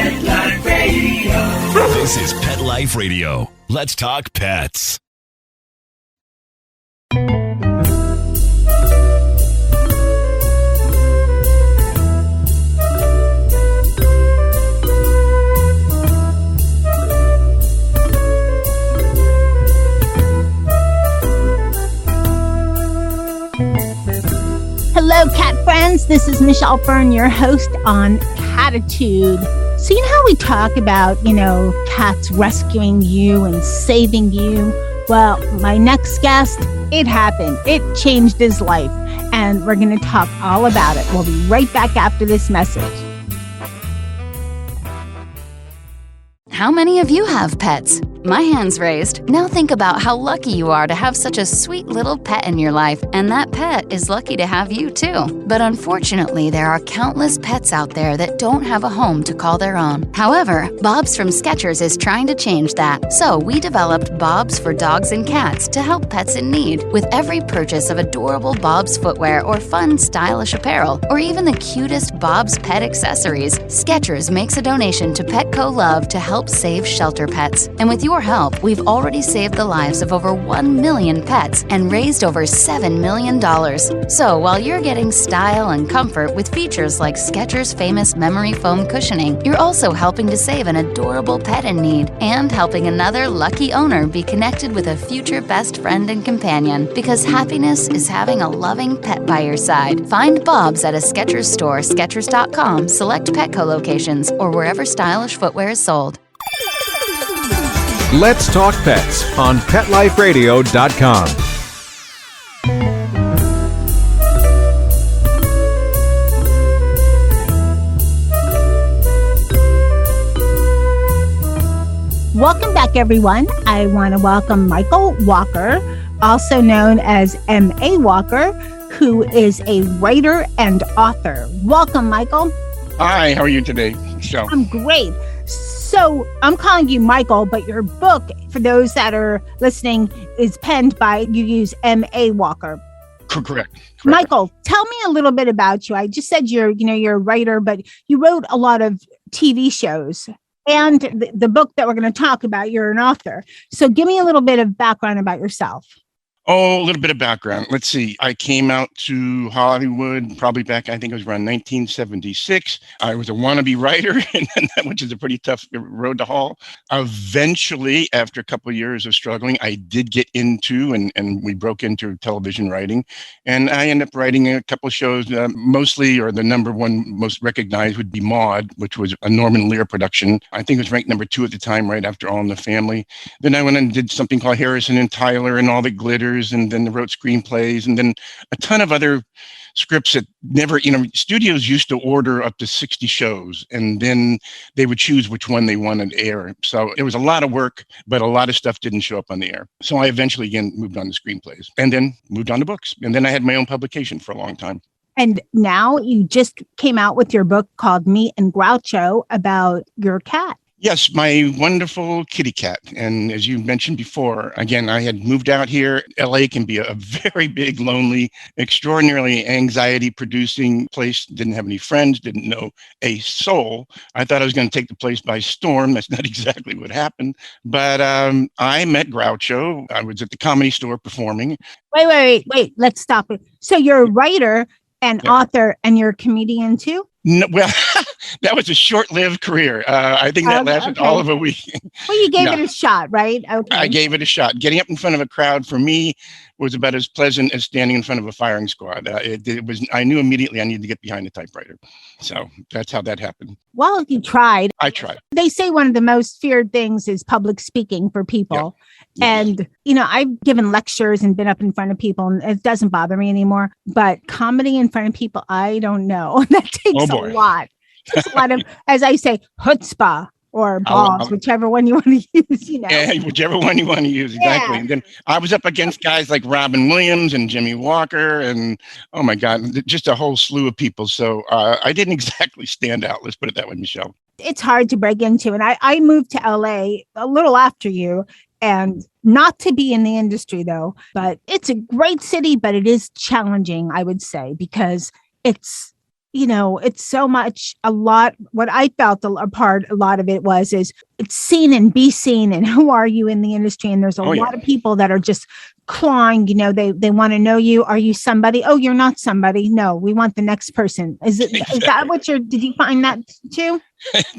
Pet Life Radio. This is Pet Life Radio. Let's talk pets. Hello, cat friends. This is MIchelle Fern, your host on Cattitude. So you know how we talk about, cats rescuing you and saving you? Well, my next guest, it happened. It changed his life. And we're going to talk all about it. We'll be right back after this message. How many of you have pets? My hand's raised. Now think about how lucky you are to have such a sweet little pet in your life, and that pet is lucky to have you too. But unfortunately, there are countless pets out there that don't have a home to call their own. However, Bob's from Skechers is trying to change that. So we developed Bob's for dogs and cats to help pets in need. With every purchase of adorable Bob's footwear or fun, stylish apparel, or even the cutest Bob's pet accessories, Skechers makes a donation to Petco Love to help save shelter pets. And with your help, we've already saved the lives of over 1 million pets and raised over $7 million. So while you're getting style and comfort with features like Skechers' famous memory foam cushioning, you're also helping to save an adorable pet in need and helping another lucky owner be connected with a future best friend and companion, because happiness is having a loving pet by your side. Find Bob's at a Skechers store, Skechers.com, select Petco locations, or wherever stylish footwear is sold. Let's Talk Pets on PetLifeRadio.com. Welcome back, everyone. I want to welcome Michael Walker, also known as M.A. Walker, who is a writer and author. Welcome, Michael. Hi, how are you today, Michelle? I'm great. So I'm calling you Michael, but your book, for those that are listening, is penned by, you use M.A. Walker. Correct. Michael, tell me a little bit about you. I just said you're a writer, but you wrote a lot of TV shows. And the book that we're going to talk about, you're an author. So give me a little bit of background about yourself. Oh, a little bit of background. Let's see. I came out to Hollywood probably back, I think it was around 1976. I was a wannabe writer, which is a pretty tough road to haul. Eventually, after a couple of years of struggling, I did get into, and we broke into television writing. And I ended up writing a couple of shows, mostly, or the number one most recognized would be Maude, which was a Norman Lear production. I think it was ranked number 2 at the time, right after All in the Family. Then I went and did something called Harrison and Tyler and All the Glitters. And then wrote screenplays, and then a ton of other scripts that never, studios used to order up to 60 shows, and then they would choose which one they wanted to air. So it was a lot of work, but a lot of stuff didn't show up on the air. So I eventually, again, moved on to screenplays, and then moved on to books. And then I had my own publication for a long time. And now you just came out with your book called Me and Groucho about your cat. Yes, my wonderful kitty cat. And as you mentioned before, again, I had moved out here. LA can be a very big, lonely, extraordinarily anxiety-producing place. Didn't have any friends, didn't know a soul. I thought I was going to take the place by storm. That's not exactly what happened. But I met Groucho. I was at the Comedy Store performing. Wait. Let's stop it. So you're a writer and author, and you're a comedian too? No, well, that was a short-lived career. I think that lasted all of a week. Well, you gave it a shot, right? Okay. I gave it a shot. Getting up in front of a crowd for me was about as pleasant as standing in front of a firing squad. It was. I knew immediately I needed to get behind a typewriter. So that's how that happened. Well, you tried. I tried. They say one of the most feared things is public speaking for people. Yeah. Yes. And, I've given lectures and been up in front of people, and it doesn't bother me anymore. But comedy in front of people, I don't know. That takes a lot. It takes a lot of, as I say, chutzpah or balls, whichever one you want to use, Yeah, whichever one you want to use, exactly. Yeah. And then I was up against guys like Robin Williams and Jimmy Walker and, oh my God, just a whole slew of people. So I didn't exactly stand out. Let's put it that way, Michelle. It's hard to break into. And I moved to LA a little after you. And not to be in the industry, though, but it's a great city, but it is challenging, I would say, because it's it's so much, a lot, what I felt a lot of it is it's seen and be seen. And who are you in the industry? And there's a lot of people that are just clawing, they want to know you. Are you somebody? Oh, you're not somebody. No, we want the next person. Is that what did you find that too?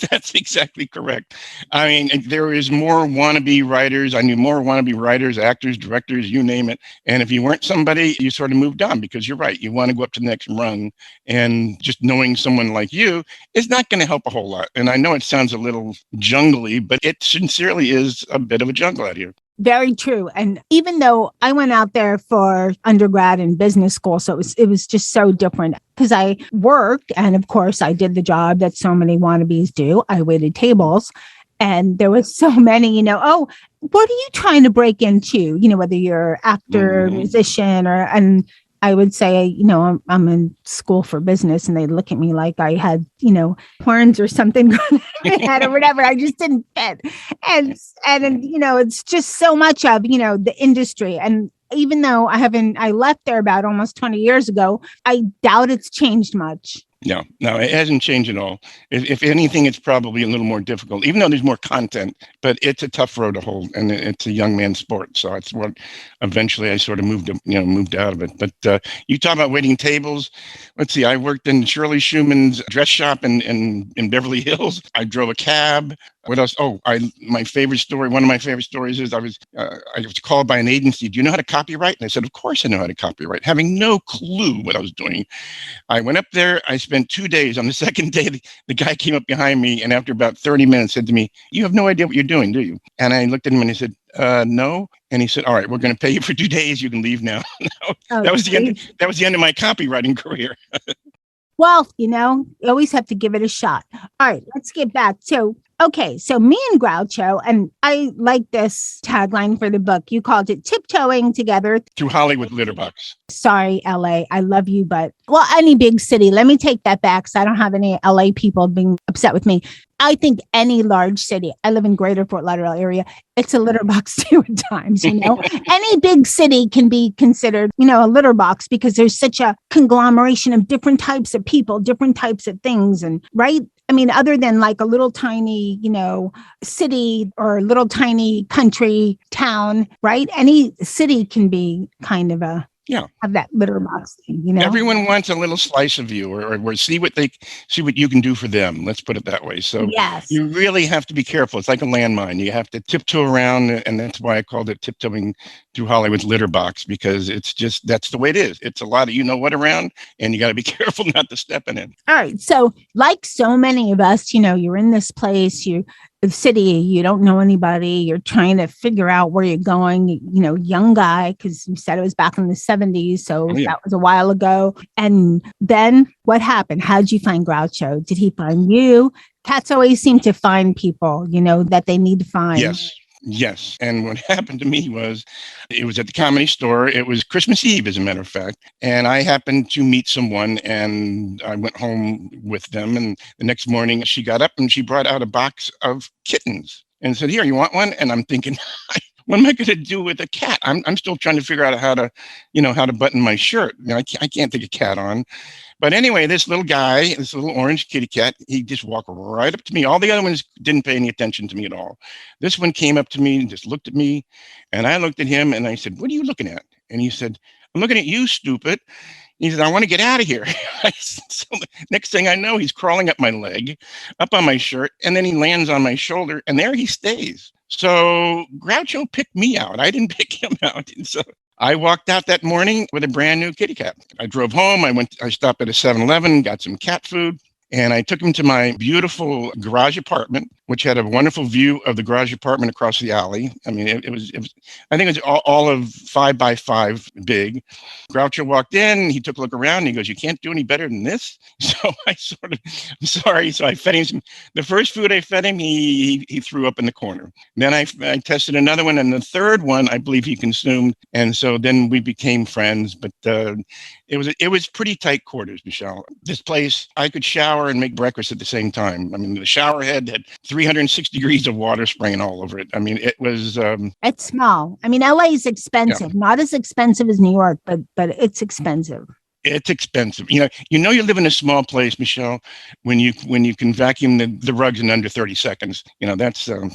That's exactly correct. I mean, there is more wannabe writers. I knew more wannabe writers, actors, directors, you name it. And if you weren't somebody, you sort of moved on, because you're right. You want to go up to the next rung, and just knowing someone like you is not going to help a whole lot. And I know it sounds a little jungly, but it sincerely is a bit of a jungle out here. Very true. And even though I went out there for undergrad and business school, so it was just so different, because I worked, and of course I did the job that so many wannabes do. I waited tables, and there was so many, oh, what are you trying to break into? Whether you're actor, musician, and I would say, I'm in school for business, and they look at me like I had, horns or something going on my head or whatever. I just didn't fit. And it's just so much of, the industry. And even though I left there about almost 20 years ago, I doubt it's changed much. No, it hasn't changed at all. If anything, it's probably a little more difficult, even though there's more content, but it's a tough road to hold, and it's a young man's sport. So it's what eventually I sort of moved out of it. But you talk about waiting tables. Let's see, I worked in Shirley Schumann's dress shop in Beverly Hills. I drove a cab. What else? Oh, my favorite story. One of my favorite stories is I was called by an agency. Do you know how to copyright? And I said, of course I know how to copyright, having no clue what I was doing. I went up there. I spent 2 days. On the second day, the guy came up behind me, and after about 30 minutes said to me, "You have no idea what you're doing, do you?" And I looked at him and I said, no. And he said, "All right, we're going to pay you for 2 days. You can leave now." That was the end. That was the end of my copywriting career. Well, you always have to give it a shot. All right, let's get back. So me and Groucho, and I like this tagline for the book. You called it Tiptoeing Together Through Hollywood Litterbox. Sorry, LA. I love you, but any big city. Let me take that back, because I don't have any LA people being upset with me. I think any large city, I live in greater Fort Lauderdale area, it's a litter box too at times, Any big city can be considered, a litter box, because there's such a conglomeration of different types of people, different types of things. And right. I mean, other than like a little tiny, city or a little tiny country town, right? Any city can be kind of have that litter box thing, Everyone wants a little slice of you, or see what you can do for them. Let's put it that way. So yes. You really have to be careful. It's like a landmine. You have to tiptoe around, and that's why I called it Tiptoeing Through Hollywood's Litter Box, because that's the way it is. It's a lot of around, and you got to be careful not to step in it. All right. So like so many of us, you're in this place, the city, you don't know anybody, you're trying to figure out where you're going, young guy, because you said it was back in the 70s. So That was a while ago. And then what happened? How'd you find Groucho? Did he find you? Cats always seem to find people, that they need to find. Yes. And what happened to me was, it was at the Comedy Store. It was Christmas Eve, as a matter of fact. And I happened to meet someone, and I went home with them. And the next morning she got up and she brought out a box of kittens and said, "Here, you want one?" And I'm thinking, what am I going to do with a cat? I'm still trying to figure out how to button my shirt. I can't take a cat on. But anyway, this little guy, this little orange kitty cat, he just walked right up to me. All the other ones didn't pay any attention to me at all. This one came up to me and just looked at me. And I looked at him and I said, "What are you looking at?" And he said, "I'm looking at you, stupid." He said, "I want to get out of here." So the next thing I know, he's crawling up my leg, up on my shirt, and then he lands on my shoulder, and there he stays. So Groucho picked me out. I didn't pick him out. And so I walked out that morning with a brand new kitty cat. I drove home. I stopped at a 7-Eleven, got some cat food, and I took him to my beautiful garage apartment, which had a wonderful view of the garage apartment across the alley. I mean, it was I think it was all of 5 by 5 big. Groucho walked in, he took a look around, and he goes, "You can't do any better than this?" So I'm sorry. So I fed him the first food I fed him, he threw up in the corner. Then I tested another one, and the third one, I believe he consumed. And so then we became friends, but it was pretty tight quarters, Michelle. This place, I could shower and make breakfast at the same time. I mean, the shower head had 306 degrees of water spraying all over it. I mean, it was... It's small. I mean, LA is expensive. Not as expensive as New York, but it's expensive. It's expensive. You live in a small place, Michelle, when you can vacuum the rugs in under 30 seconds. That's a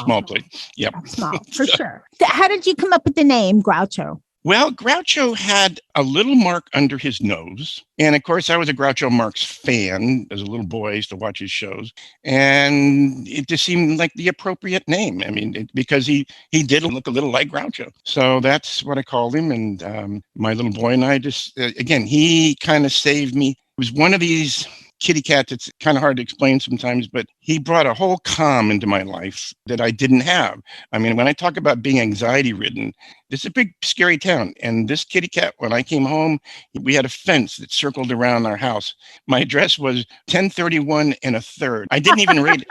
small place. Yep. That's small, for sure. How did you come up with the name Groucho? Well, Groucho had a little mark under his nose. And of course, I was a Groucho Marx fan as a little boy. I used to watch his shows. And it just seemed like the appropriate name. I mean, because he did look a little like Groucho. So that's what I called him. And my little boy and I just, again, he kind of saved me. It was one of these kitty cats. It's kind of hard to explain sometimes, but he brought a whole calm into my life that I didn't have. I mean, when I talk about being anxiety ridden, this is a big, scary town. And this kitty cat, when I came home, we had a fence that circled around our house. My address was 1031 1/3. I didn't even rate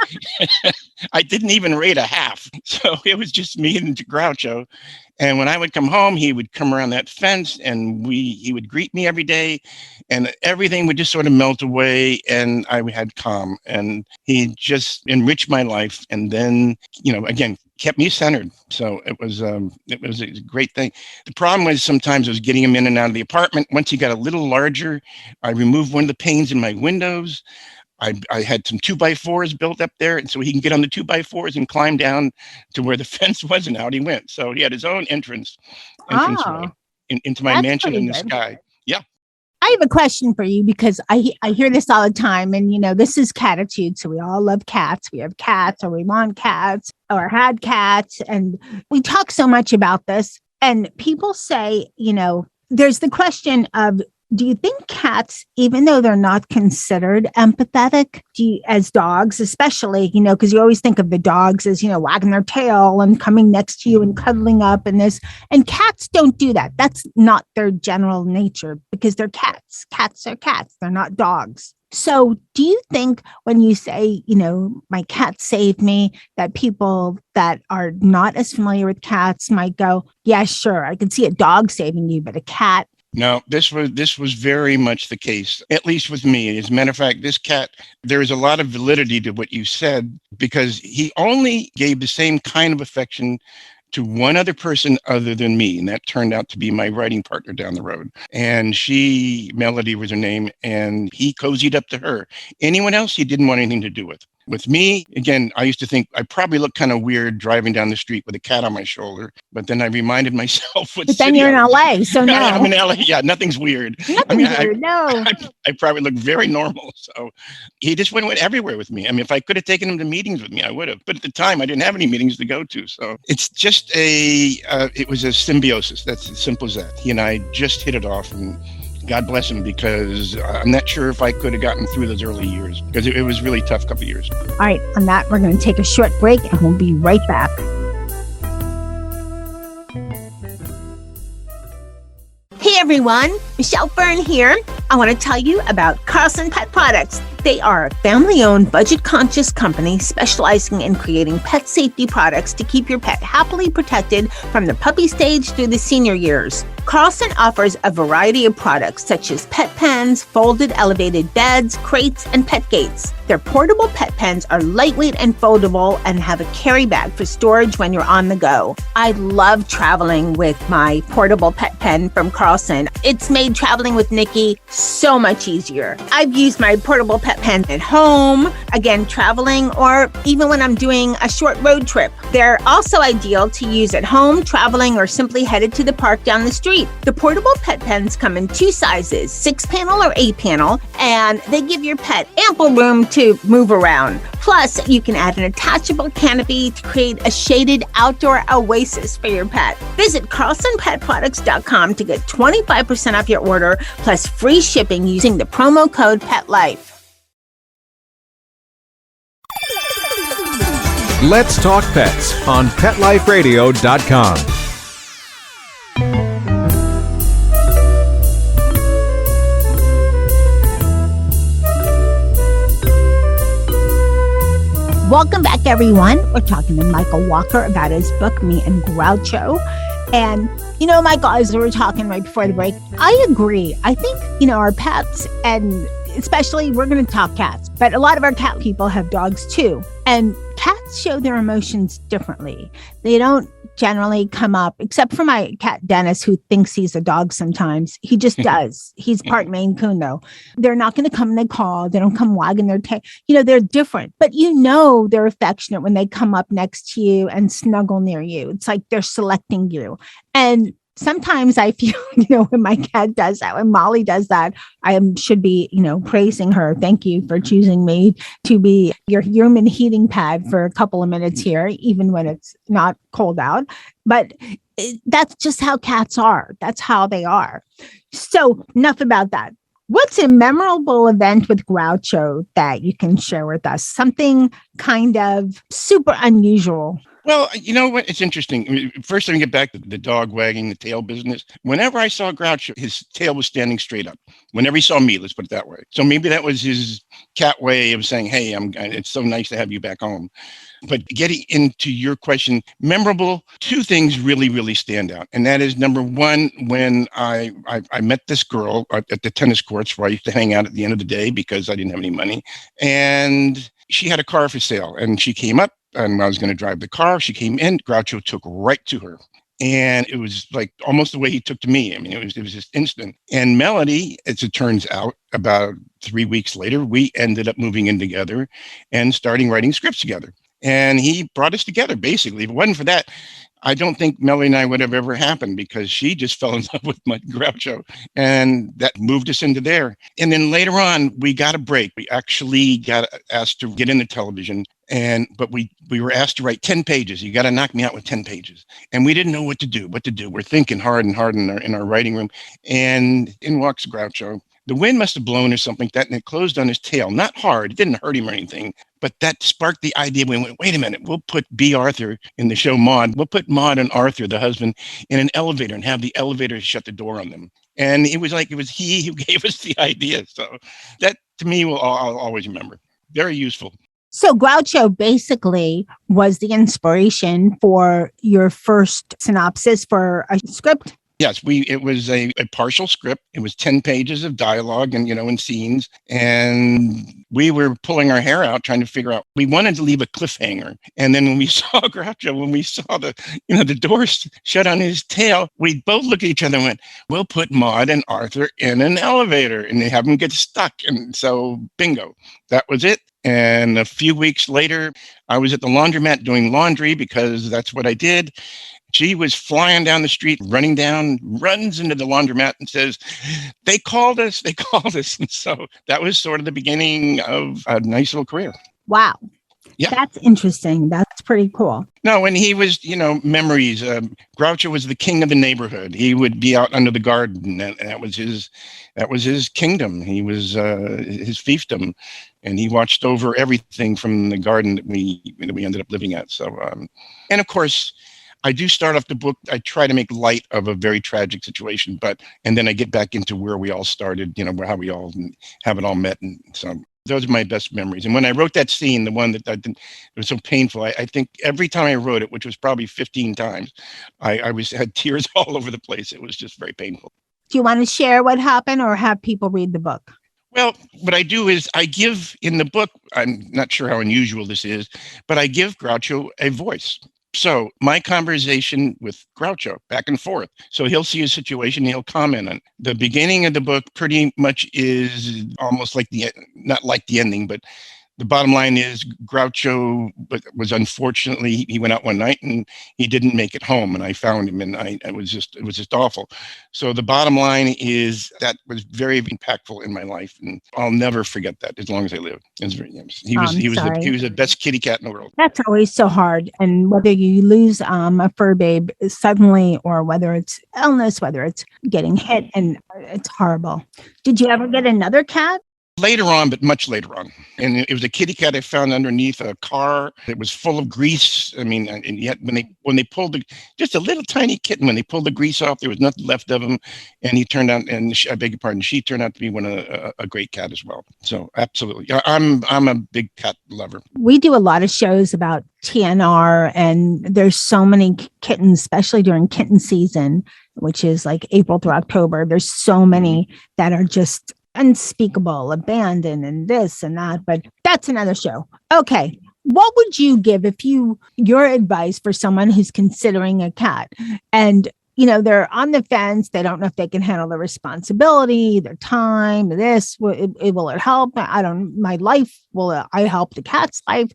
I didn't even rate a half. So it was just me and Groucho. And when I would come home, he would come around that fence and he would greet me every day, and everything would just sort of melt away, and I had calm, and he just enriched my life. And then, again, kept me centered. So it was a great thing. The problem was sometimes I was getting him in and out of the apartment. Once he got a little larger, I removed one of the panes in my windows. I had some 2x4s built up there, and so he can get on the 2x4s and climb down to where the fence was, and out he went. So he had his own entrance way into my mansion in the sky. Yeah. I have a question for you, because I hear this all the time, and this is Cattitude, so we all love cats. We have cats, or we want cats, or had cats, and we talk so much about this. And people say, there's the question of, do you think cats, even though they're not considered empathetic, as dogs, especially, because you always think of the dogs as, wagging their tail and coming next to you and cuddling up and this, and cats don't do that. That's not their general nature, because they're cats. Cats are cats. They're not dogs. So do you think when you say, my cat saved me, that people that are not as familiar with cats might go, yeah, sure, I can see a dog saving you, but a cat? No, this was very much the case, at least with me. As a matter of fact, this cat, there is a lot of validity to what you said, because he only gave the same kind of affection to one other person other than me. And that turned out to be my writing partner down the road. And Melody was her name, and he cozied up to her. Anyone else he didn't want anything to do with. With me, again, I used to think I probably looked kind of weird driving down the street with a cat on my shoulder. But then I reminded myself. But then you're in LA, so no. I'm in LA. Yeah, nothing's weird. Weird, no. I probably look very normal. So he just went everywhere with me. I mean, if I could have taken him to meetings with me, I would have. But at the time, I didn't have any meetings to go to. So it's just it was a symbiosis. That's as simple as that. He and I just hit it off, and God bless him, because I'm not sure if I could have gotten through those early years, because it was really tough couple of years. All right. On that, we're going to take a short break, and we'll be right back. Hey, everyone. MIchelle Fern here. I want to tell you about Carlson Pet Products. They are a family-owned, budget-conscious company specializing in creating pet safety products to keep your pet happily protected from the puppy stage through the senior years. Carlson offers a variety of products such as pet pens, folded elevated beds, crates, and pet gates. Their portable pet pens are lightweight and foldable and have a carry bag for storage when you're on the go. I love traveling with my portable pet pen from Carlson. It's made traveling with Nikki so much easier. I've used my portable pet pen at home, again, traveling, or even when I'm doing a short road trip. They're also ideal to use at home, traveling, or simply headed to the park down the street. The portable pet pens come in two sizes, 6-panel or 8-panel, and they give your pet ample room to move around. Plus, you can add an attachable canopy to create a shaded outdoor oasis for your pet. Visit CarlsonPetProducts.com to get 25% off your order, plus free shipping using the promo code PETLIFE. Let's Talk Pets on PetLifeRadio.com. Welcome back, everyone. We're talking to Michael Walker about his book, Me and Groucho. And, Michael, as we were talking right before the break, I agree. I think, our pets, and especially we're going to talk cats, but a lot of our cat people have dogs too. And cats show their emotions differently. They don't generally come up, except for my cat Dennis, who thinks he's a dog sometimes. He just does. He's part Maine Coon, though. They're not going to come and they call. They don't come wagging their tail. They're different, but they're affectionate when they come up next to you and snuggle near you. It's like they're selecting you. And sometimes I feel, when my cat does that, when Molly does that, I should be, praising her. Thank you for choosing me to be your human heating pad for a couple of minutes here, even when it's not cold out. But that's just how cats are. That's how they are. So enough about that. What's a memorable event with Groucho that you can share with us? Something kind of super unusual. Well, you know what? It's interesting. First, let me get back to the dog wagging the tail business. Whenever I saw Groucho, his tail was standing straight up. Whenever he saw me, let's put it that way. So maybe that was his cat way of saying, hey, it's so nice to have you back home. But getting into your question, memorable, two things really, really stand out. And that is, number one, when I met this girl at the tennis courts where I used to hang out at the end of the day because I didn't have any money. And she had a car for sale. And she came up and I was going to drive the car. She came in. Groucho took right to her. And it was like almost the way he took to me. I mean, it was just instant. And Melody, as it turns out, about 3 weeks later, we ended up moving in together and starting writing scripts together. And he brought us together, basically. If it wasn't for that, I don't think Melody and I would have ever happened because she just fell in love with my Groucho. And that moved us into there. And then later on, we got a break. We actually got asked to get into television. But we were asked to write 10 pages. You got to knock me out with 10 pages. And we didn't know what to do. We're thinking hard and hard in our writing room. And in walks Groucho. The wind must have blown or something like that, and it closed on his tail. Not hard. It didn't hurt him or anything. But that sparked the idea. We went, wait a minute, we'll put B. Arthur in the show Maude. We'll put Maude and Arthur, the husband, in an elevator and have the elevator shut the door on them. And it was he who gave us the idea. So that, to me, I'll always remember. Very useful. So Groucho basically was the inspiration for your first synopsis for a script? Yes, it was a partial script. It was 10 pages of dialogue and scenes. And we were pulling our hair out trying to figure out, we wanted to leave a cliffhanger. And then when we saw Groucho, when we saw the doors shut on his tail, we both looked at each other and went, we'll put Maude and Arthur in an elevator and they have them get stuck. And so bingo, that was it. And a few weeks later, I was at the laundromat doing laundry because that's what I did. She was flying down the street, runs into the laundromat and says, they called us. And so that was sort of the beginning of a nice little career. Wow. Yeah. That's interesting. That's pretty cool. No, and he was, memories. Groucho was the king of the neighborhood. He would be out under the garden, and that was his kingdom. He was his fiefdom, and he watched over everything from the garden that we ended up living at. So, and of course, I do start off the book. I try to make light of a very tragic situation, and then I get back into where we all started, how we all have it all met. And so those are my best memories. And when I wrote that scene, the one that it was so painful, I think every time I wrote it, which was probably 15 times, I had tears all over the place. It was just very painful. Do you want to share what happened or have people read the book? Well, what I do is I give in the book, I'm not sure how unusual this is, but I give Groucho a voice. So my conversation with Groucho back and forth. So he'll see a situation, he'll comment on it. The beginning of the book pretty much is almost like not like the ending, but the bottom line is Groucho was unfortunately, he went out one night and he didn't make it home, and I found him, and it was just awful. So the bottom line is that was very impactful in my life, and I'll never forget that as long as I live. He was the best kitty cat in the world. That's always so hard. And whether you lose a fur babe suddenly, or whether it's illness, whether it's getting hit, and it's horrible. Did you ever get another cat? Later on, but much later on. And it was a kitty cat I found underneath a car. It was full of grease. I mean, and yet when they pulled just a little tiny kitten, when they pulled the grease off, there was nothing left of him. And he turned out, I beg your pardon, she turned out to be a great cat as well. So absolutely. I'm a big cat lover. We do a lot of shows about TNR, and there's so many kittens, especially during kitten season, which is like April through October. There's so many that are just unspeakable, abandoned, and this and that, but that's another show. Okay, what would you give your advice for someone who's considering a cat and, they're on the fence. They don't know if they can handle the responsibility, their time, will it help? My life, will I help the cat's life?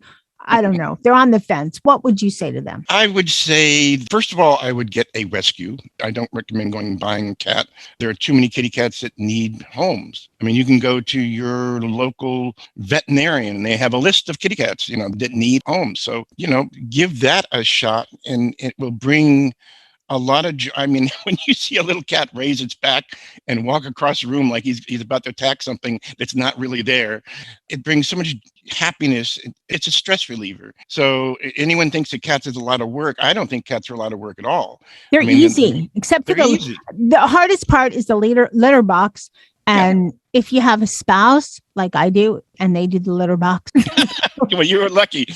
I don't know. They're on the fence. What would you say to them? I would say, first of all, I would get a rescue. I don't recommend going and buying a cat. There are too many kitty cats that need homes. I mean, you can go to your local veterinarian and they have a list of kitty cats, that need homes. So, give that a shot and it will bring a lot of joy. I mean, when you see a little cat raise its back and walk across the room like he's about to attack something that's not really there, it brings so much happiness. It's a stress reliever. So anyone thinks that cats is a lot of work. I don't think cats are a lot of work at all. They're easy, except for the hardest part is the litter box. And if you have a spouse like I do, and they do the litter box, well, you were lucky.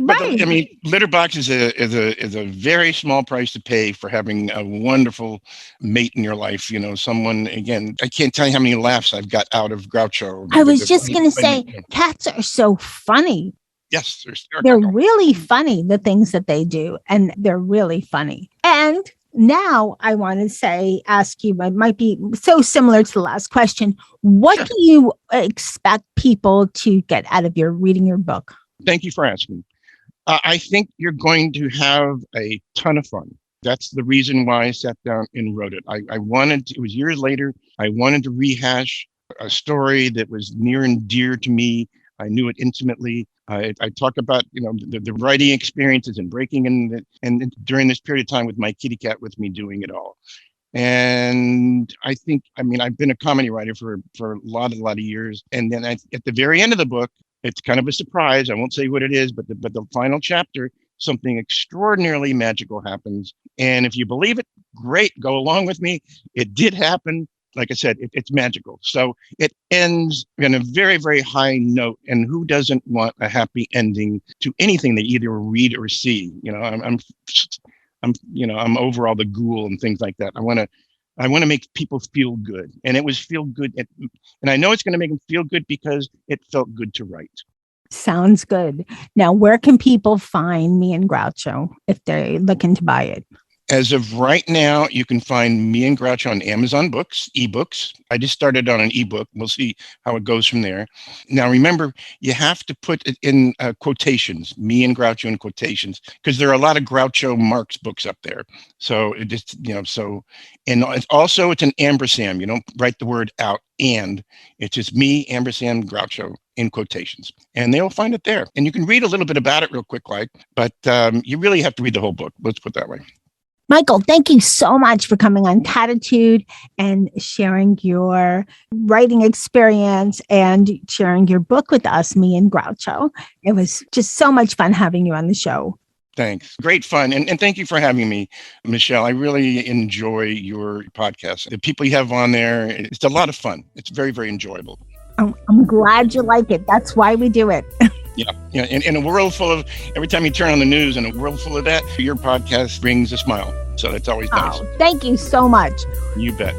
Right. But litter box is a very small price to pay for having a wonderful mate in your life. Someone, again, I can't tell you how many laughs I've got out of Groucho. I was just going to say, cats are so funny. Yes, they're really funny, the things that they do, and they're really funny. And now I want to ask you, it might be so similar to the last question. What do you expect people to get out of reading your book? Thank you for asking. I think you're going to have a ton of fun. That's the reason why I sat down and wrote it. It was years later, I wanted to rehash a story that was near and dear to me. I knew it intimately. I talk about, the writing experiences and breaking and during this period of time with my kitty cat with me doing it all. And I think, I've been a comedy writer for a lot of years. And then at the very end of the book, it's kind of a surprise. I won't say what it is, but the final chapter, something extraordinarily magical happens. And if you believe it, great, go along with me. It did happen. Like I said, it's magical. So it ends on a very, very high note. And who doesn't want a happy ending to anything they either read or see? I'm over all the ghoul and things like that. I want to make people feel good, and it was feel good. And I know it's going to make them feel good because it felt good to write. Sounds good. Now, where can people find Me and Groucho if they're looking to buy it? As of right now, you can find Me and Groucho on Amazon Books, ebooks. I just started on an ebook. We'll see how it goes from there. Now, remember, you have to put it in quotations, Me and Groucho in quotations, because there are a lot of Groucho Marx books up there. So it just, and also it's an ampersand. You don't write the word out and it's just Me, ampersand, Groucho in quotations. And they'll find it there. And you can read a little bit about it real quick, but you really have to read the whole book. Let's put it that way. Michael, thank you so much for coming on Cattitude and sharing your writing experience and sharing your book with us, Me and Groucho. It was just so much fun having you on the show. Thanks. Great fun. And thank you for having me, Michelle. I really enjoy your podcast. The people you have on there, it's a lot of fun. It's very, very enjoyable. I'm glad you like it. That's why we do it. Yeah. In a world full of, every time you turn on the news, in a world full of that, your podcast brings a smile. So that's always nice. Thank you so much. You bet.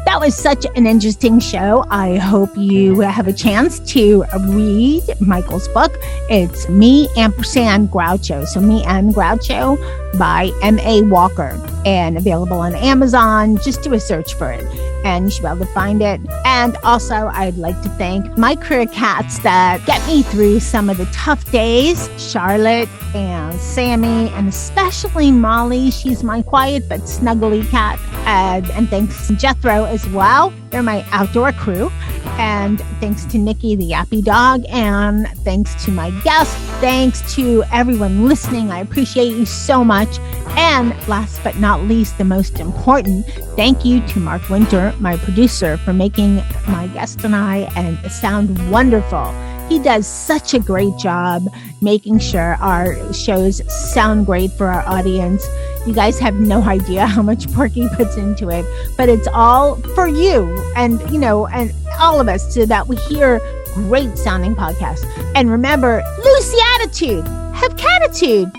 That was such an interesting show. I hope you have a chance to read Michael's book. It's Me ampersand Groucho. So Me and Groucho by M.A. Walker, and available on Amazon. Just do a search for it and you should be able to find it. And also, I'd like to thank my career cats that get me through some of the tough days. Charlotte and Sammy, and especially Molly. She's my quiet but snuggly cat. And thanks to Jethro as well. They're my outdoor crew. And thanks to Nikki, the yappy dog. And thanks to my guests. Thanks to everyone listening. I appreciate you so much. And last but not least, the most important, thank you to Mark Winter, my producer, for making my guest and I sound wonderful. He does such a great job making sure our shows sound great for our audience. You guys have no idea how much work he puts into it, but it's all for you and, and all of us, so that we hear great sounding podcasts. And remember, lose the attitude. Have Cattitude.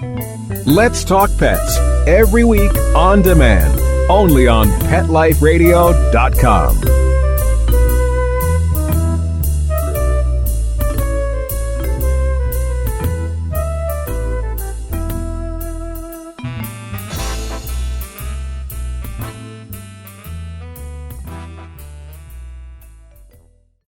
Let's Talk Pets, every week on demand, only on PetLifeRadio.com.